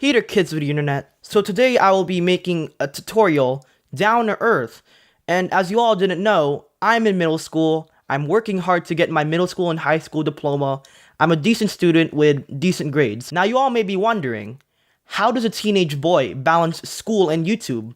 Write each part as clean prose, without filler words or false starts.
Hey there kids of the internet. So today I will be making a tutorial down to earth. And as you all didn't know, I'm in middle school. I'm working hard to get my middle school and high school diploma. I'm a decent student with decent grades. Now you all may be wondering, how does a teenage boy balance school and YouTube?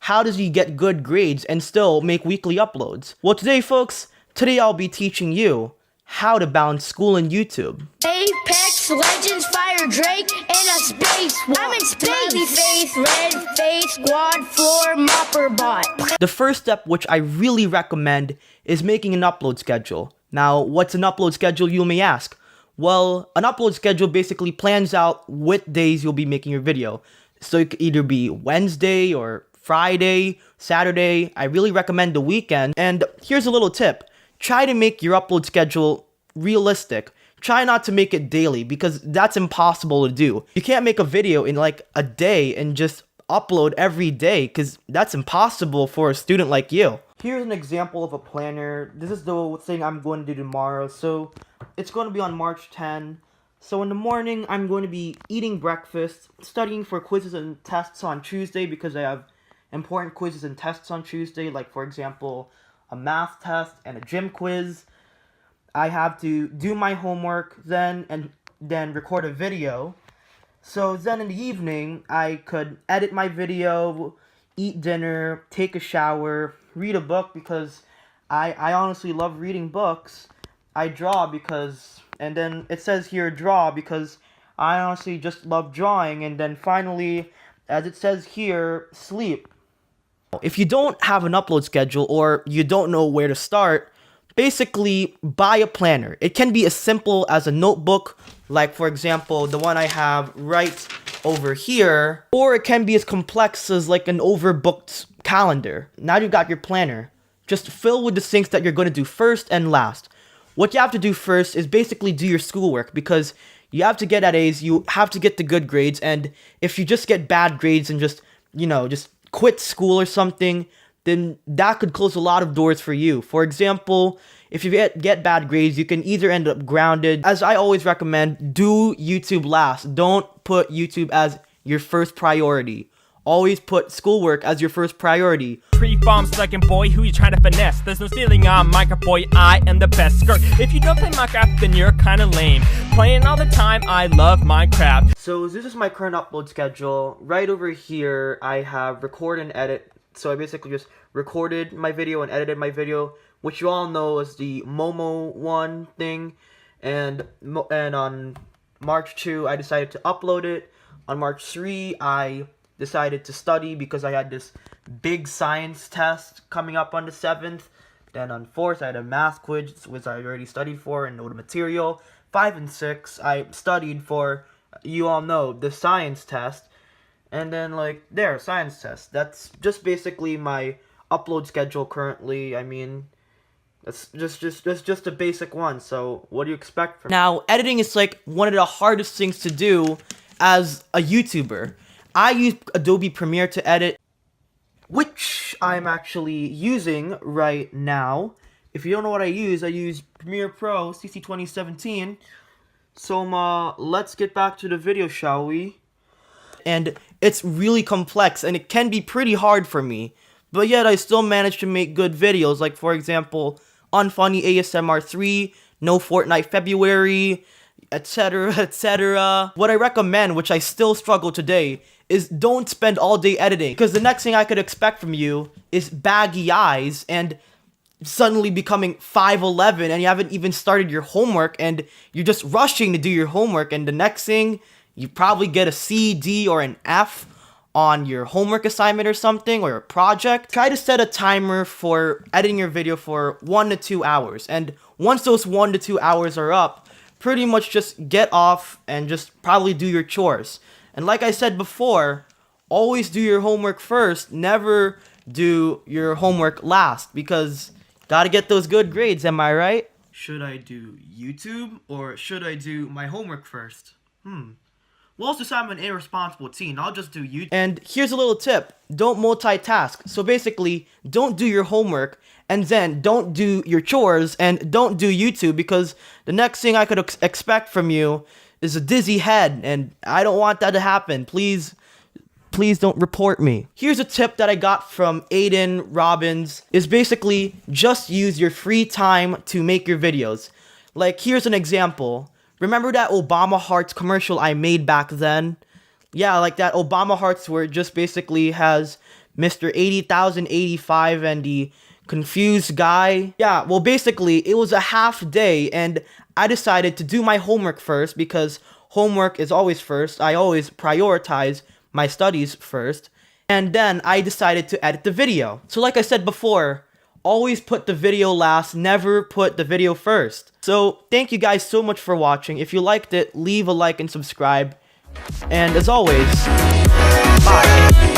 How does he get good grades and still make weekly uploads? Well today I'll be teaching you how to balance school and YouTube. Apex Legends, Fire Drake, and a space walk. I'm in space. Smiley face, red face, squad floor, mopper bot. The first step, which I really recommend, is making an upload schedule. Now, what's an upload schedule, you may ask? Well, an upload schedule basically plans out what days you'll be making your video. So it could either be Wednesday or Friday, Saturday. I really recommend the weekend. And here's a little tip. Try to make your upload schedule realistic. Try not to make it daily because that's impossible to do. You can't make a video in like a day and just upload every day because that's impossible for a student like you. Here's an example of a planner. This is the thing I'm going to do tomorrow. So it's going to be on March 10. So in the morning, I'm going to be eating breakfast, studying for quizzes and tests on Tuesday because I have important quizzes and tests on Tuesday, like for example, a math test and a gym quiz. I have to do my homework and then record a video. So then in the evening, I could edit my video, eat dinner, take a shower, read a book because I honestly love reading books. I draw and then it says here draw because I honestly just love drawing. And then finally, as it says here, sleep. If you don't have an upload schedule or you don't know where to start, basically buy a planner. It can be as simple as a notebook, like for example, the one I have right over here, or it can be as complex as like an overbooked calendar. Now you've got your planner. Just fill with the things that you're going to do first and last. What you have to do first is basically do your schoolwork because you have to get A's, you have to get the good grades, and if you just get bad grades and just quit school or something, then that could close a lot of doors for you. For example, if you get bad grades, you can either end up grounded. As I always recommend, do YouTube last. Don't put YouTube as your first priority. Always put schoolwork as your first priority. Pre-farm second boy, who you trying to finesse? There's no stealing on Minecraft boy, I am the best. Skirt. If you don't play Minecraft, then you're kinda lame. Playing all the time, I love Minecraft. So this is my current upload schedule. Right over here, I have record and edit. So I basically just recorded my video and edited my video, which you all know is the Momo 1 thing. And on March 2, I decided to upload it. On March 3, I decided to study because I had this big science test coming up on the 7th. Then on 4th, I had a math quiz, which I already studied for and know the material. 5 and 6, I studied for, you all know, the science test. And then science test. That's just basically my upload schedule currently. I mean, that's just a basic one. So what do you expect from me? Now, editing is like one of the hardest things to do as a YouTuber. I use Adobe Premiere to edit, which I'm actually using right now. If you don't know what I use Premiere Pro CC 2017. So let's get back to the video, shall we? And it's really complex and it can be pretty hard for me, but yet I still manage to make good videos, like for example, Unfunny ASMR 3, No Fortnite February, etc, etc. What I recommend, which I still struggle today, is don't spend all day editing, because the next thing I could expect from you is baggy eyes and suddenly becoming 5'11", and you haven't even started your homework and you're just rushing to do your homework, and the next thing you probably get a C, D, or an F on your homework assignment or something, or a project. Try to set a timer for editing your video for 1 to 2 hours. And once those 1 to 2 hours are up, pretty much just get off and just probably do your chores. And like I said before, always do your homework first. Never do your homework last, because gotta get those good grades, am I right? Should I do YouTube or should I do my homework first? Well, since I'm an irresponsible teen, I'll just do YouTube. And here's a little tip. Don't multitask. So basically, don't do your homework, and then don't do your chores, and don't do YouTube, because the next thing I could expect from you is a dizzy head, and I don't want that to happen. Please don't report me. Here's a tip that I got from Aidin Robbin, is basically just use your free time to make your videos. Like, here's an example. Remember that Obama Hearts commercial I made back then? Yeah, like that Obama Hearts where it just basically has Mr. 80,085 and the confused guy. Yeah, well, basically, it was a half day, and I decided to do my homework first, because homework is always first. I always prioritize my studies first, and then I decided to edit the video. So like I said before, always put the video last, never put the video first. So thank you guys so much for watching. If you liked it, leave a like and subscribe. And as always, bye.